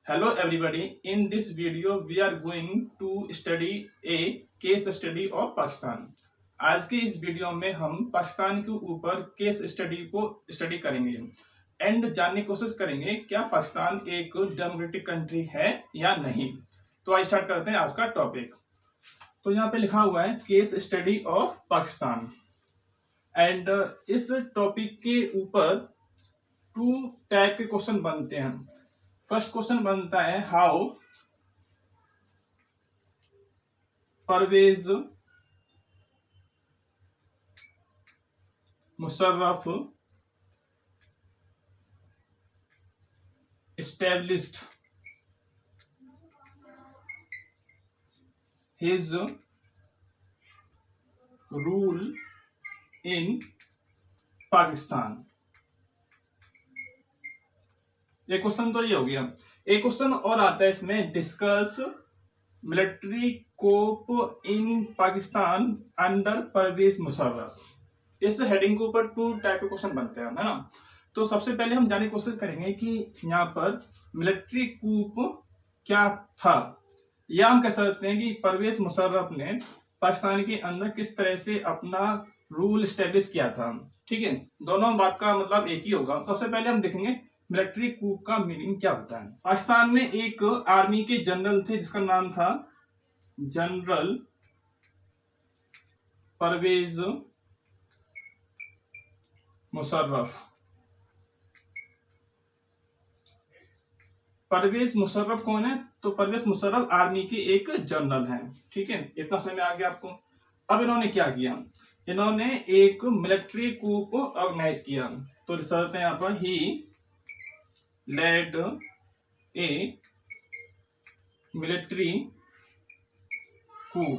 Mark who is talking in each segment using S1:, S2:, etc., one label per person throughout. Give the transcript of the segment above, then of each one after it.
S1: Hello everybody, in this video we are going to study a case study of Pakistan. आज के इस video में हम पाकिस्तान के ऊपर केस स्टडी को स्टडी करेंगे एंड जानने की कोशिश करेंगे क्या पाकिस्तान एक डेमोक्रेटिक कंट्री है या नहीं। तो आज स्टार्ट करते हैं आज का टॉपिक। तो यहाँ पे लिखा हुआ है case study of Pakistan and इस टॉपिक के ऊपर 2 टाइप के क्वेश्चन बनते हैं। फर्स्ट क्वेश्चन बनता है how Parvez Musharraf established his rule in Pakistan. एक क्वेश्चन तो ये हो गया। एक क्वेश्चन और आता है इसमें, डिस्कस मिलिट्री कोप इन पाकिस्तान अंडर परवेज मुशर्रफ। इस हेडिंग के ऊपर 2 टाइप के क्वेश्चन बनते हैं, है ना। तो सबसे पहले हम जानने की कोशिश करेंगे कि यहाँ पर मिलिट्री कूप क्या था, या हम कह सकते हैं कि परवेज मुशर्रफ ने पाकिस्तान के अंदर किस तरह से अपना रूल स्टेब्लिश किया था। ठीक है, दोनों बात का मतलब एक ही होगा। सबसे पहले हम देखेंगे मिलिट्री कूप का मीनिंग क्या होता है। पाकिस्तान में एक आर्मी के जनरल थे जिसका नाम था जनरल परवेज मुशर्रफ। परवेज मुशर्रफ कौन है? तो परवेज मुशर्रफ आर्मी के एक जनरल हैं। ठीक है, इतना समझ में आ गया आपको। अब इन्होंने क्या किया, इन्होंने एक मिलिट्री कूप ऑर्गेनाइज किया। तो रिसर्च है यहाँ पर, ही led a military coup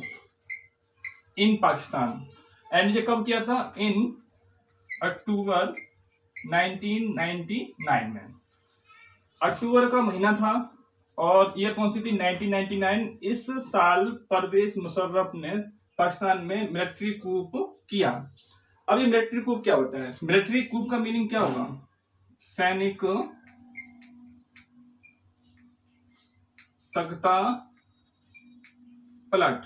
S1: in Pakistan and ये कब किया था? इन अक्टूबर 1999 में। अक्टूबर का महीना था और ईयर कौन सी थी? 1999। इस साल परवेज मुशर्रफ ने पाकिस्तान में मिलिट्री कूप किया। अब ये मिलिट्री कूप क्या होता है? मिलिट्री कूप का मीनिंग क्या होगा? सैनिक तख्ता पलट।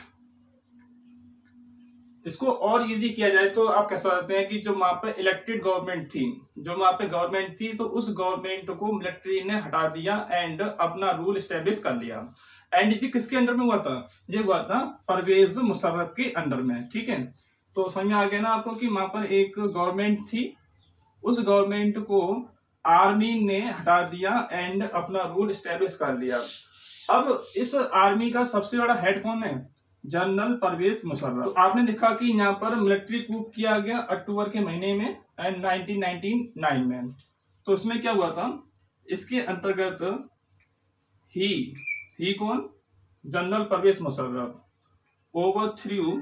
S1: इसको और इजी किया जाए तो आप कह सकते हैं कि जो वहां पे इलेक्टेड गवर्नमेंट थी, जो वहां पे गवर्नमेंट थी, तो उस गवर्नमेंट को मिलिट्री ने हटा दिया एंड अपना रूल स्टेब्लिश कर लिया। एंड ये किसके अंडर में हुआ था? ये हुआ था परवेज मुशर्रफ के अंडर में। ठीक है, तो समझ में आ गया ना आपको कि वहां पर एक गवर्नमेंट थी, उस गवर्नमेंट को आर्मी ने हटा दिया एंड अपना रूल स्टेब्लिश कर लिया। अब इस आर्मी का सबसे बड़ा हेड कौन है? जनरल परवेज मुशर्रफ। तो आपने देखा कि यहाँ पर मिलिट्री कूप किया गया अक्टूबर के महीने में एंड 1999 में। तो इसमें क्या हुआ था? इसके अंतर्गत ही कौन? General Parvez Musharraf overthrew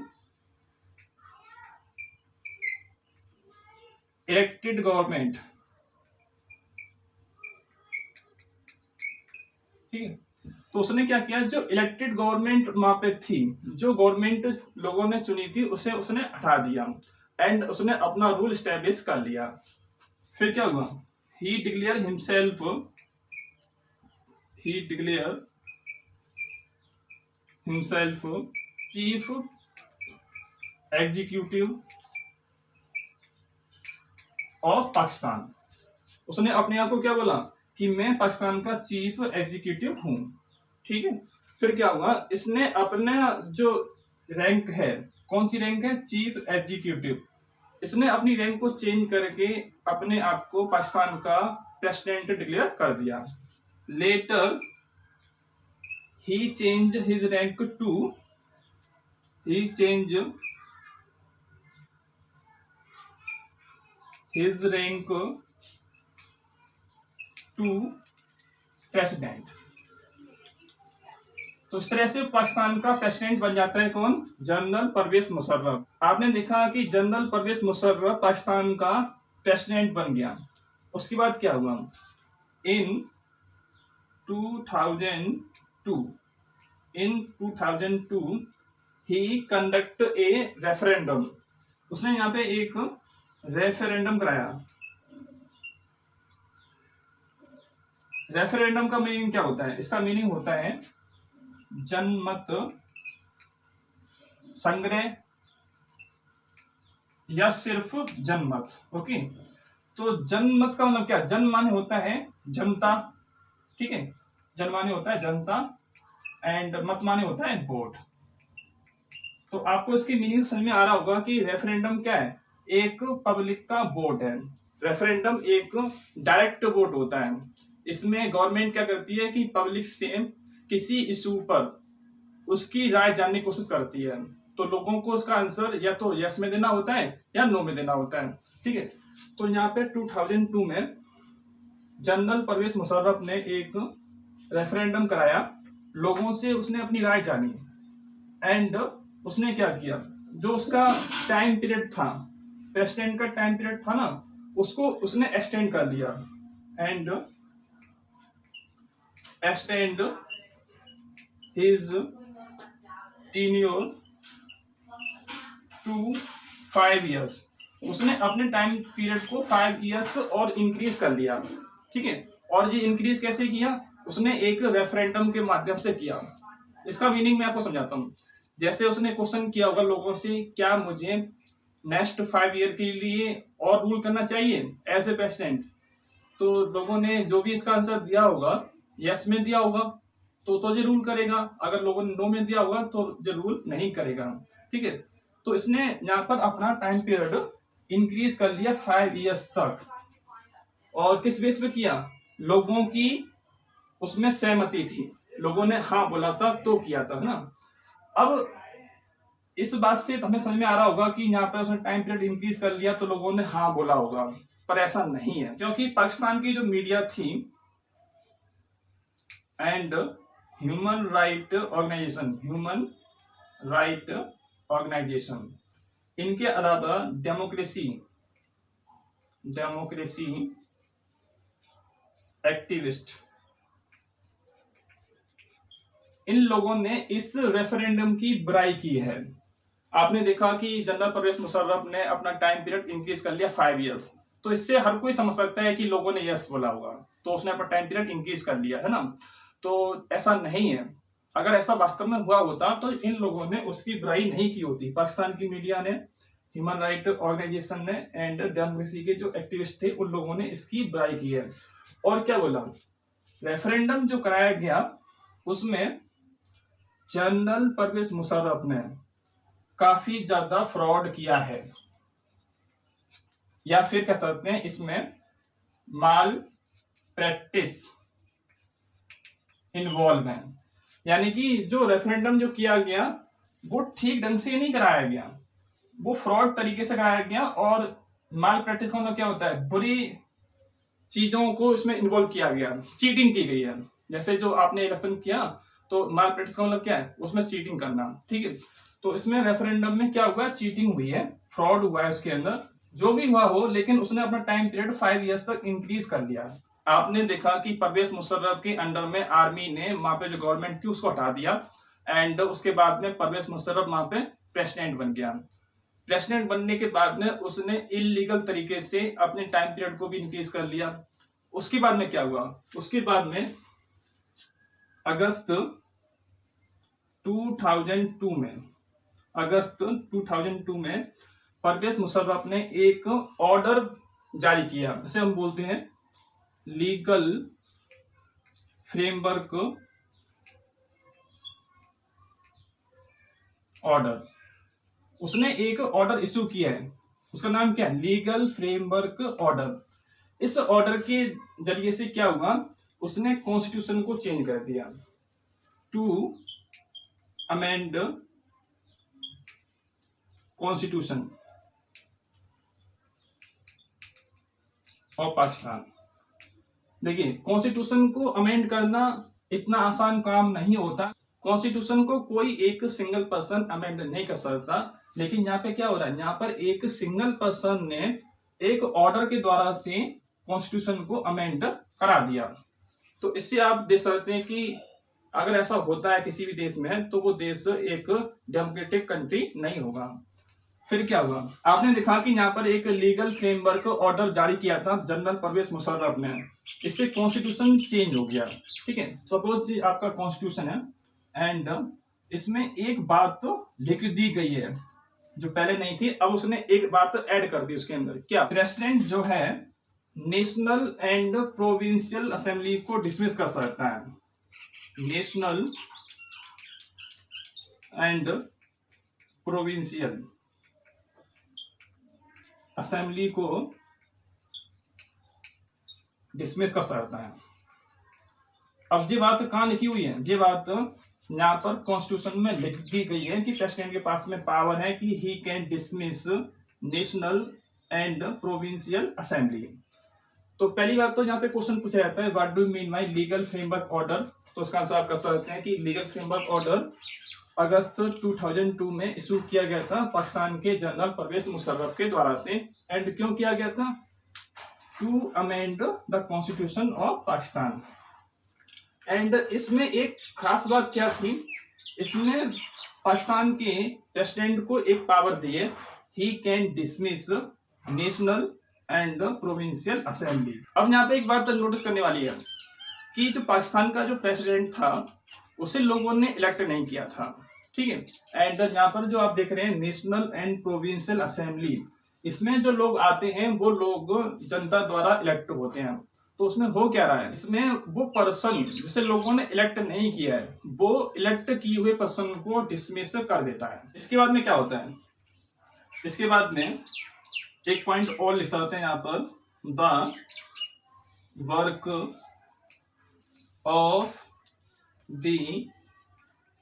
S1: elected government. ठीक है, तो उसने क्या किया, जो इलेक्टेड गवर्नमेंट वहां पे थी, जो गवर्नमेंट लोगों ने चुनी थी, उसे उसने हटा दिया एंड उसने अपना रूल स्टैब्लिश कर लिया। फिर क्या हुआ? He declare himself chief executive of Pakistan. उसने अपने आप को क्या बोला कि मैं पाकिस्तान का चीफ एग्जीक्यूटिव हूं। ठीक है, फिर क्या हुआ? इसने अपने जो रैंक है, कौन सी रैंक है? Chief executive. इसने अपनी रैंक को चेंज करके अपने आप को पाकिस्तान का प्रेसिडेंट डिक्लेयर कर दिया। Later he change his rank to president. तो इस तरह से पाकिस्तान का प्रेसिडेंट बन जाता है कौन? जनरल परवेज मुशर्रफ। आपने देखा कि जनरल परवेज मुशर्रफ पाकिस्तान का प्रेसिडेंट बन गया। उसके बाद क्या हुआ? इन 2002 ही कंडक्ट ए रेफरेंडम। उसने यहाँ पे एक रेफरेंडम कराया। रेफरेंडम का मीनिंग क्या होता है? इसका मीनिंग होता है जनमत संग्रह या सिर्फ जनमत। ओके, तो जनमत का मतलब क्या? जन माने होता है जनता, ठीक है, जन माने होता है जनता एंड मत माने होता है वोट। तो आपको इसकी मीनिंग समझ में आ रहा होगा कि रेफरेंडम क्या है? एक पब्लिक का वोट है। रेफरेंडम एक डायरेक्ट वोट होता है। इसमें गवर्नमेंट क्या करती है कि पब्लिक से किसी इशू पर उसकी राय जानने की कोशिश करती है, तो लोगों को उसका आंसर या तो यस में देना होता है या नो में देना होता है, ठीक है। तो यहाँ पे 2002 में जनरल परवेज मुशर्रफ ने एक रेफरेंडम कराया, लोगों से उसने अपनी राय जानी एंड उसने क्या किया, जो उसका टाइम पीरियड था, प्रेसिडेंट का टाइम पीरियड था ना, उसको उसने एक्सटेंड कर लिया and extend his tenure to 5 years। उसने अपने टाइम पीरियड को 5 years और इंक्रीज कर लिया, ठीक है। और ये इंक्रीज कैसे किया? उसने एक रेफरेंडम के माध्यम से किया। इसका मीनिंग मैं आपको समझाता हूँ। जैसे उसने क्वेश्चन किया होगा लोगों से, क्या मुझे नेक्स्ट 5 year के लिए और रूल करना चाहिए एज ए प्रेसिडेंट? तो लोगों ने जो भी इसका आंसर दिया होगा, यस में दिया होगा तो ये रूल करेगा, अगर लोगों ने नो में दिया होगा तो ये रूल नहीं करेगा, ठीक है। तो इसने यहाँ पर अपना टाइम पीरियड इंक्रीज कर लिया 5 years तक। और किस बेस पे किया? लोगों की उसमें सहमति थी, लोगों ने हाँ बोला था तो किया था ना। अब इस बात से हमें समझ में आ रहा होगा कि यहाँ पर उसने टाइम पीरियड इंक्रीज कर लिया तो लोगों ने हाँ बोला होगा, पर ऐसा नहीं है, क्योंकि पाकिस्तान की जो मीडिया थी एंड ह्यूमन राइट ऑर्गेनाइजेशन, इनके अलावा डेमोक्रेसी एक्टिविस्ट, इन लोगों ने इस रेफरेंडम की बुराई की है। आपने देखा कि जनरल परवेज मुशर्रफ ने अपना टाइम पीरियड इंक्रीज कर लिया 5 years, तो इससे हर कोई समझ सकता है कि लोगों ने यस बोला होगा तो उसने अपना टाइम पीरियड इंक्रीज कर लिया है ना। तो ऐसा नहीं है। अगर ऐसा वास्तव में हुआ होता तो इन लोगों ने उसकी बुराई नहीं की होती। पाकिस्तान की मीडिया ने, ह्यूमन राइट ऑर्गेनाइजेशन ने एंड डेमोक्रेसी के जो एक्टिविस्ट थे उन लोगों ने इसकी बुराई की है। और क्या बोला? रेफरेंडम जो कराया गया उसमें जनरल परवेज मुशर्रफ ने काफी ज्यादा फ्रॉड किया है, या फिर कह सकते हैं इसमें माल प्रैक्टिस इन्वॉल्व है। यानी कि जो रेफरेंडम जो किया गया वो ठीक ढंग से नहीं कराया गया, वो फ्रॉड तरीके से कराया गया। और माल प्रैक्टिस का मतलब क्या होता है? बुरी चीजों को इसमें इन्वॉल्व किया गया, चीटिंग की गई है। जैसे जो आपने इलेक्शन किया तो माल प्रैक्टिस का मतलब क्या है? उसमें चीटिंग करना, ठीक है। तो इसमें रेफरेंडम में क्या हुआ? चीटिंग हुई है, फ्रॉड हुआ है उसके अंदर, जो भी हुआ हो, लेकिन उसने अपना टाइम पीरियड 5 years तक इंक्रीज कर लिया। आपने देखा कि परवेज मुशर्रफ के अंडर में आर्मी ने वहां पे जो गवर्नमेंट थी उसको हटा दिया एंड उसके बाद में परवेज मुशर्रफ वहां पे प्रेसिडेंट बन गया। प्रेसिडेंट बनने के बाद में उसने इलीगल तरीके से अपने टाइम पीरियड को भी इंक्रीज कर लिया। उसके बाद में क्या हुआ? उसके बाद में अगस्त 2002 में परवेज मुशर्रफ ने एक ऑर्डर जारी किया, जिसे हम बोलते हैं लीगल फ्रेमवर्क ऑर्डर। उसने एक ऑर्डर इश्यू किया है, उसका नाम क्या है? Legal framework order. इस ऑर्डर के जरिए से क्या हुआ? उसने कॉन्स्टिट्यूशन को चेंज कर दिया, to amend constitution of Pakistan. देखिए, कॉन्स्टिट्यूशन को अमेंड करना इतना आसान काम नहीं होता। कॉन्स्टिट्यूशन को कोई एक सिंगल पर्सन अमेंड नहीं कर सकता, लेकिन यहाँ पे क्या हो रहा है? यहाँ पर एक सिंगल पर्सन ने एक ऑर्डर के द्वारा से कॉन्स्टिट्यूशन को अमेंड करा दिया। तो इससे आप देख सकते हैं कि अगर ऐसा होता है किसी भी देश में तो वो देश एक डेमोक्रेटिक कंट्री नहीं होगा। फिर क्या हुआ, आपने देखा कि यहाँ पर एक लीगल फ्रेमवर्क ऑर्डर जारी किया था जनरल परवेज मुशर्रफ ने, इससे कॉन्स्टिट्यूशन चेंज हो गया। ठीक है, सपोज आपका कॉन्स्टिट्यूशन है एंड इसमें एक बात तो लिख दी गई है जो पहले नहीं थी, अब उसने एक बात तो ऐड कर दी उसके अंदर। क्या, प्रेसिडेंट जो है नेशनल एंड प्रोविंशियल असेंबली को डिसमिस कर सकता है, नेशनल एंड प्रोविंशियल असेंबली को डिसमिस कर सकता है। अब ये बात कहाँ लिखी हुई है, ये बात यहाँ पर कॉन्स्टिट्यूशन में लिख दी गई है कि प्रेसिडेंट के पास में पावर है कि he can dismiss national and provincial assembly. तो पहली बात तो यहाँ पे क्वेश्चन पूछा जाता है what do you mean bye legal framework order, तो उसका आंसर आप कर सकते हैं कि लीगल फ्रेमवर्क ऑर्डर अगस्त 2002 में इशू किया गया था पाकिस्तान के जनरल परवेज मुशर्रफ के द्वारा से। एंड क्यों किया गया था, to amend the constitution of Pakistan. एंड इसमें एक खास बात क्या थी, इसमें पाकिस्तान के प्रेसिडेंट को एक पावर दी है, he can dismiss national and provincial assembly. अब यहाँ पे एक बात नोटिस करने वाली है कि जो पाकिस्तान का जो प्रेसिडेंट था उसे लोगों ने इलेक्ट नहीं किया था। ठीक है, एंड यहाँ पर जो आप देख रहे हैं नेशनल एंड प्रोविंशियल असेंबली, इसमें जो लोग आते हैं वो लोग जनता द्वारा इलेक्ट होते हैं। तो उसमें हो क्या रहा है, इसमें वो पर्सन जिसे लोगों ने इलेक्ट नहीं किया है वो इलेक्ट किए हुए पर्सन को डिसमिस कर देता है। इसके बाद में क्या होता है, इसके बाद में एक पॉइंट और लिख सकते हैं यहाँ पर, the work of the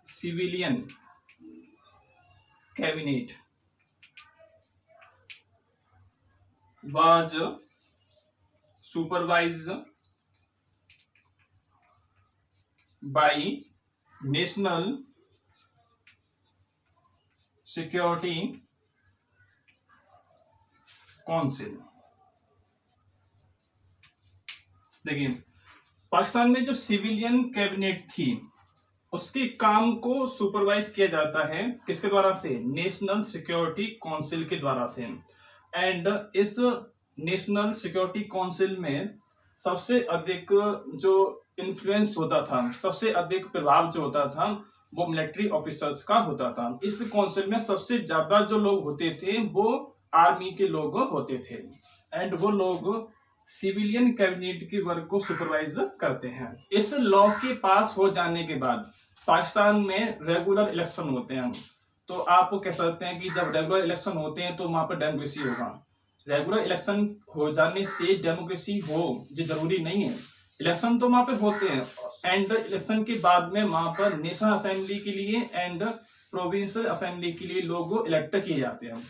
S1: civilian cabinet was supervised by National Security Council। देखिए, पाकिस्तान में जो सिविलियन कैबिनेट थी उसके काम को सुपरवाइज किया जाता है किसके द्वारा से, नेशनल सिक्योरिटी काउंसिल के द्वारा से। एंड इस नेशनल सिक्योरिटी काउंसिल में सबसे अधिक जो इन्फ्लुएंस होता था, सबसे अधिक प्रभाव जो होता था वो मिलिट्री ऑफिसर्स का होता था। इस काउंसिल में सबसे ज्यादा जो लोग होते थे वो आर्मी के लोग होते थे एंड वो लोग सिविलियन कैबिनेट के वर्क को सुपरवाइज करते हैं। इस लॉ के पास हो जाने के बाद पाकिस्तान में रेगुलर इलेक्शन होते हैं। तो आप कह सकते हैं कि जब रेगुलर इलेक्शन होते हैं तो वहां पर डेमोक्रेसी होगा। रेगुलर इलेक्शन हो जाने से डेमोक्रेसी हो ये जरूरी नहीं है, इलेक्शन तो वहां पे होते हैं एंड इलेक्शन के बाद में वहां पर नेशनल असेंबली के लिए एंड प्रोविंशियल असेंबली के लिए लोग इलेक्ट किए जाते हैं।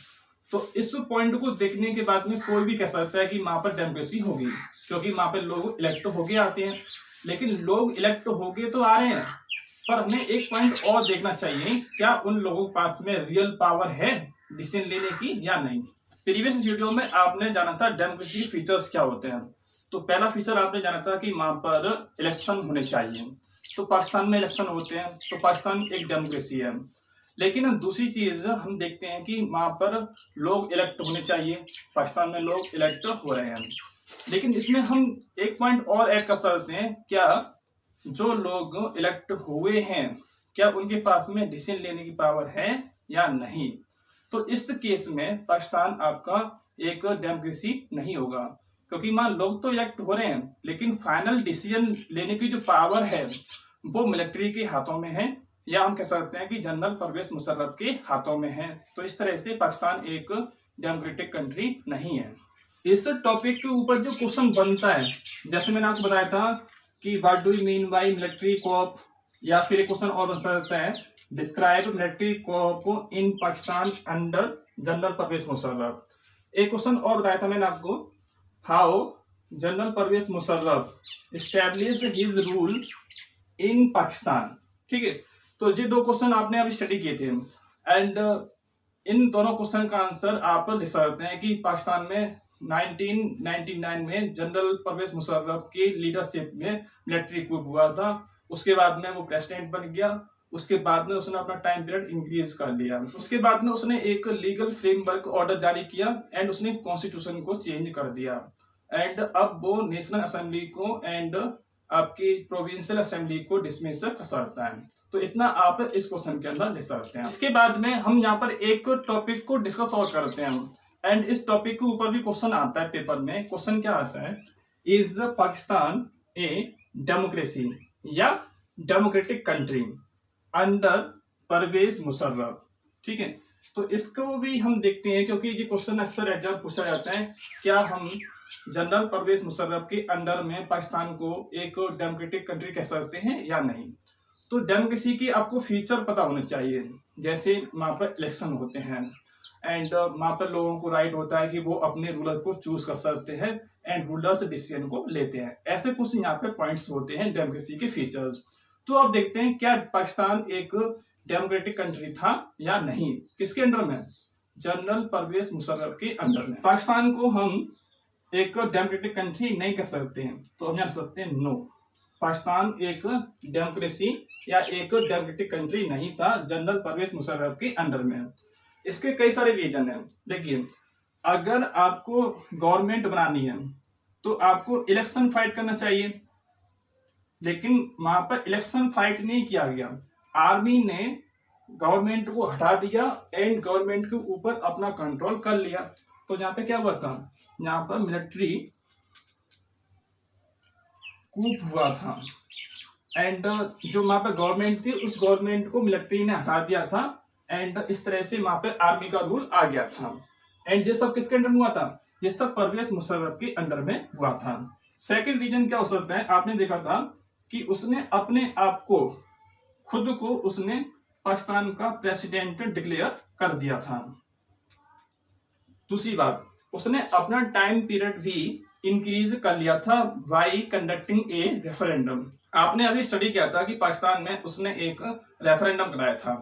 S1: तो इस पॉइंट को देखने के बाद में कोई भी कह सकता है कि वहां पर डेमोक्रेसी होगी, क्योंकि वहां पर लोग इलेक्ट होके आते हैं। लेकिन लोग इलेक्ट होके तो आ रहे हैं, पर हमें एक पॉइंट और देखना चाहिए, क्या उन लोगों के पास में रियल पावर है डिसीजन लेने की या नहीं। प्रीवियस वीडियो में आपने जाना था डेमोक्रेसी फीचर्स क्या होते हैं। तो पहला फीचर आपने जाना था कि वहां पर इलेक्शन होने चाहिए। तो पाकिस्तान में इलेक्शन होते हैं तो पाकिस्तान एक डेमोक्रेसी है। लेकिन दूसरी चीज हम देखते हैं कि वहां पर लोग इलेक्ट होने चाहिए, पाकिस्तान में लोग इलेक्ट हो रहे हैं। लेकिन इसमें हम एक पॉइंट और ऐड कर सकते हैं, क्या जो लोग इलेक्ट हुए हैं क्या उनके पास में डिसीजन लेने की पावर है या नहीं। तो इस केस में पाकिस्तान आपका एक डेमोक्रेसी नहीं होगा, क्योंकि मान लोग तो इलेक्ट हो रहे हैं लेकिन फाइनल डिसीजन लेने की जो पावर है वो मिलिट्री के हाथों में है, या हम कह सकते हैं कि जनरल परवेज मुशर्रफ के हाथों में है। तो इस तरह से पाकिस्तान एक डेमोक्रेटिक कंट्री नहीं है। इस टॉपिक के ऊपर जो क्वेश्चन बनता है, जैसे मैंने आपको बताया था कि what do you mean by military coup, या फिर एक क्वेश्चन और बन सकता है describe military coup in Pakistan under general Parvez Musharraf. एक क्वेश्चन और बताया था मैंने आपको, how general Parvez Musharraf establish his rule in Pakistan. ठीक है, तो ये दो क्वेश्चन आपने अभी स्टडी किए थे एंड इन दोनों क्वेश्चन का आंसर आप लिख सकते हैं कि पाकिस्तान में 1999 में जनरल परवेज मुशर्रफ की लीडरशिप में मिलिट्री coup हुआ था। उसके बाद में वो प्रेसिडेंट बन गया उसके बाद में उसने अपना टाइम पीरियड इंक्रीज कर लिया। उसके बाद में उसने एक लीगल फ्रेमवर्क ऑर्डर जारी किया एंड उसने कॉन्स्टिट्यूशन को चेंज कर दिया एंड अब वो नेशनल असेंबली को एंड आपकी प्रोविंशियल असेंबली को डिसमिस कर सकता है। तो इतना आप इस क्वेश्चन के अंदर ले सकते हैं। इसके बाद में हम यहाँ पर एक टॉपिक को डिस्कस और करते हैं एंड इस टॉपिक के ऊपर भी क्वेश्चन आता है पेपर में। क्वेश्चन क्या आता है, इज पाकिस्तान ए डेमोक्रेसी या democratic country under Pervez Musharraf. ठीक है, तो इसको भी हम देखते हैं क्योंकि ये क्वेश्चन अक्सर एग्जाम पूछा जाता है, क्या हम जनरल परवेज मुशर्रफ के अंडर में पाकिस्तान को एक डेमोक्रेटिक कंट्री कह सकते हैं या नहीं। तो डेमोक्रेसी की आपको फीचर पता होने चाहिए, जैसे वहां पर इलेक्शन होते हैं एंड वहां पर लोगों को राइट होता है कि वो अपने रूलर को चूज कर सकते हैं एंड रूलर्स डिसीजन को लेते हैं। ऐसे कुछ यहाँ पे पॉइंट्स होते हैं डेमोक्रेसी के फीचर्स। तो अब देखते हैं क्या पाकिस्तान एक डेमोक्रेटिक कंट्री था या नहीं। किसके अंडर में, जनरल परवेज मुशर्रफ के अंडर में। पाकिस्तान को हम एक डेमोक्रेटिक कंट्री नहीं कह सकते हैं, तो हम कह सकते हैं नो, पाकिस्तान एक डेमोक्रेसी या एक डेमोक्रेटिक कंट्री नहीं था जनरल परवेज मुशर्रफ के अंडर में। इसके कई सारे रीजन हैं। देखिए, अगर आपको गवर्नमेंट बनानी है तो आपको इलेक्शन फाइट करना चाहिए, लेकिन वहां पर इलेक्शन फाइट नहीं किया गया। आर्मी ने गवर्नमेंट को हटा दिया एंड गवर्नमेंट के ऊपर अपना कंट्रोल कर लिया। तो यहाँ पे क्या हुआ था, यहाँ पर मिलिट्री कूप हुआ था एंड जो वहां पर गवर्नमेंट थी उस गवर्नमेंट को मिलिट्री ने हटा दिया था एंड इस तरह से वहां पर आर्मी का रूल आ गया था। एंड ये सब किसके अंडर में हुआ था, ये सब परवेज मुशर्रफ के अंडर में हुआ था। सेकंड रीजन क्या हो सकता है, आपने देखा था कि उसने अपने आप को खुद को उसने पाकिस्तान का प्रेसिडेंट डिक्लेयर कर दिया था। दूसरी बात, उसने अपना टाइम पीरियड भी इंक्रीज कर लिया था बाई कंडक्टिंग ए रेफरेंडम। आपने अभी स्टडी किया था कि पाकिस्तान में उसने एक रेफरेंडम कराया था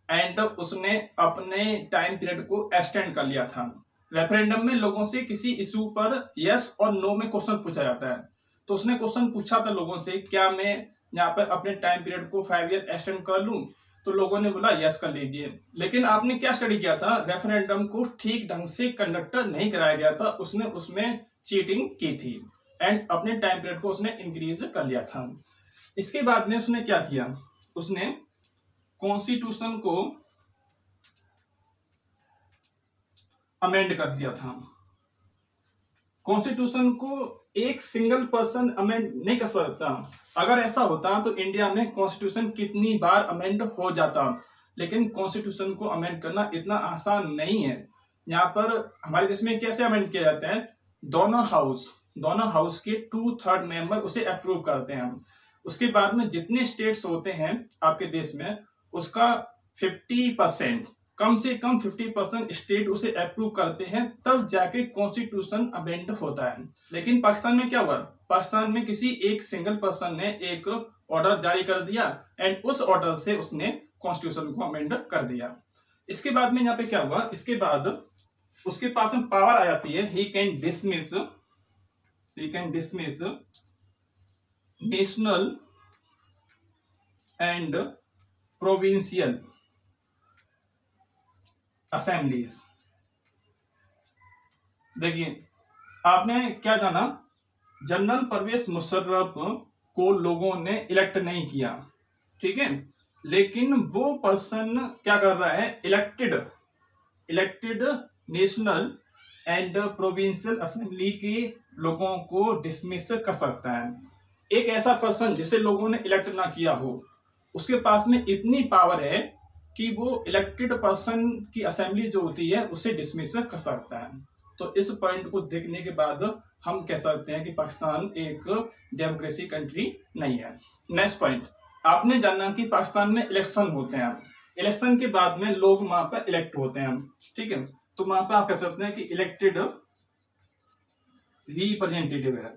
S1: एंड उसने अपने टाइम पीरियड को एक्सटेंड कर लिया था। रेफरेंडम में लोगों से किसी इशू पर यस और नो में क्वेश्चन पूछा जाता है। तो उसने क्वेश्चन पूछा था लोगों से, क्या मैं यहाँ पर अपने टाइम पीरियड को 5 ईयर एक्सटेंड कर लूं, तो लोगों ने बोला यस कर लीजिए। लेकिन आपने क्या स्टडी किया था, रेफरेंडम को ठीक ढंग से कंडक्ट नहीं कराया गया था, उसने उसमें चीटिंग की थी एंड अपने टाइम पीरियड को उसने इंक्रीज कर लिया था। इसके बाद में उसने क्या किया, उसने कॉन्स्टिट्यूशन को अमेंड कर दिया था। कॉन्स्टिट्यूशन को एक सिंगल पर्सन अमेंड नहीं कर सकता। अगर ऐसा होता तो इंडिया में कॉन्स्टिट्यूशन कितनी बार अमेंड हो जाता, लेकिन कॉन्स्टिट्यूशन को अमेंड करना इतना आसान नहीं है। यहाँ पर हमारे देश में कैसे अमेंड किया जाता है, दोनों हाउस के 2/3 मेंबर उसे अप्रूव करते हैं। उसके बाद में जितने स्टेट्स होते हैं आपके देश में उसका 50%, कम से कम 50% स्टेट उसे अप्रूव करते हैं, तब जाके कॉन्स्टिट्यूशन अमेंड होता है। लेकिन पाकिस्तान में क्या हुआ, पाकिस्तान में किसी एक सिंगल पर्सन ने एक ऑर्डर जारी कर दिया एंड उस ऑर्डर से उसने कॉन्स्टिट्यूशन को अमेंड कर दिया। इसके बाद में यहाँ पे क्या हुआ, इसके बाद उसके पास में पावर आ जाती है, he can dismiss national and provincial assemblies. देखिए, आपने क्या जाना, जनरल परवेज मुशर्रफ को लोगों ने इलेक्ट नहीं किया, ठीक है, लेकिन वो पर्सन क्या कर रहा है, elected national and provincial assembly के लोगों को डिसमिस कर सकता है। एक ऐसा पर्सन जिसे लोगों ने इलेक्ट ना किया हो, उसके पास में इतनी पावर है कि वो इलेक्टेड पर्सन की असेंबली जो होती है उसे डिसमिस कर सकता है। तो इस पॉइंट को देखने के बाद हम कह सकते हैं कि पाकिस्तान एक डेमोक्रेसी कंट्री नहीं है। नेक्स्ट पॉइंट, आपने जाना कि पाकिस्तान में इलेक्शन होते हैं, इलेक्शन के बाद में लोग वहां पर इलेक्ट होते हैं, ठीक है, तो वहां पर आप कह सकते हैं कि इलेक्टेड रिप्रेजेंटेटिव है।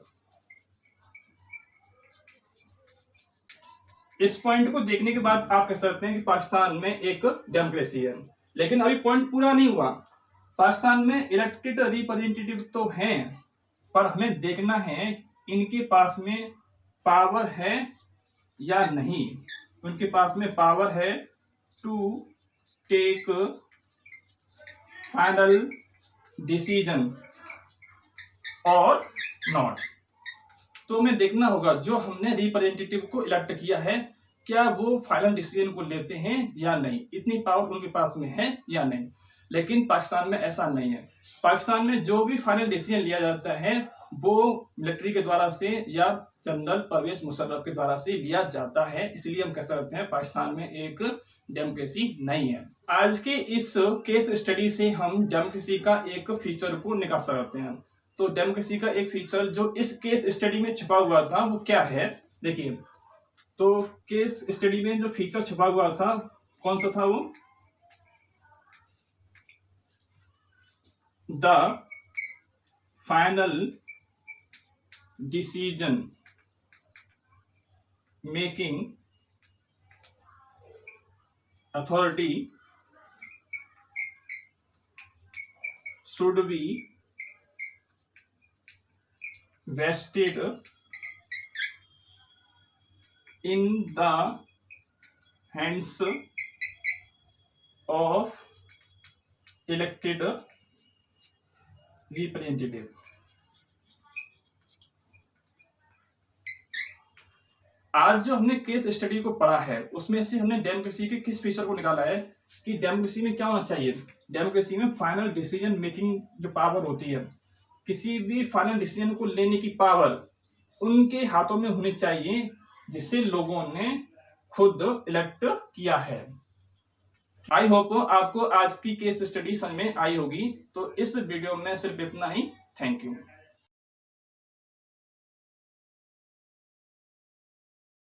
S1: इस पॉइंट को देखने के बाद आप कह सकते हैं कि पाकिस्तान में एक डेमोक्रेसी है। लेकिन अभी पॉइंट पूरा नहीं हुआ, पाकिस्तान में इलेक्टेड रिप्रेजेंटेटिव तो हैं, पर हमें देखना है इनके पास में पावर है या नहीं। उनके पास में पावर है टू टेक फाइनल डिसीजन और नॉट। तो हमें देखना होगा जो हमने रिप्रेजेंटेटिव को इलेक्ट किया है क्या वो फाइनल डिसीजन को लेते हैं या नहीं, इतनी पावर उनके पास में है या नहीं। लेकिन पाकिस्तान में ऐसा नहीं है। पाकिस्तान में जो भी फाइनल डिसीजन लिया जाता है वो मिलिट्री के द्वारा से या जनरल परवेज मुशर्रफ के द्वारा से लिया जाता है। इसलिए हम कह सकते हैं पाकिस्तान में एक डेमोक्रेसी नहीं है। आज के इस केस स्टडी से हम डेमोक्रेसी का एक फीचर को निकाल सकते हैं। तो डेमोक्रेसी का एक फीचर जो इस केस स्टडी में छुपा हुआ था वो क्या है, देखिए। तो केस स्टडी में जो फीचर छुपा हुआ था कौन सा था वो, the final decision making authority should be vested in the hands of elected representative। आज जो हमने केस स्टडी को पढ़ा है उसमें से हमने डेमोक्रेसी के किस फीचर को निकाला है कि डेमोक्रेसी में क्या होना चाहिए। डेमोक्रेसी में फाइनल डिसीजन मेकिंग जो पावर होती है, किसी भी फाइनल डिसीजन को लेने की पावर उनके हाथों में होनी चाहिए जिसे लोगों ने खुद इलेक्ट किया है। आई होप आपको आज की केस स्टडी समझ में आई होगी। तो इस वीडियो में सिर्फ इतना ही। Thank you.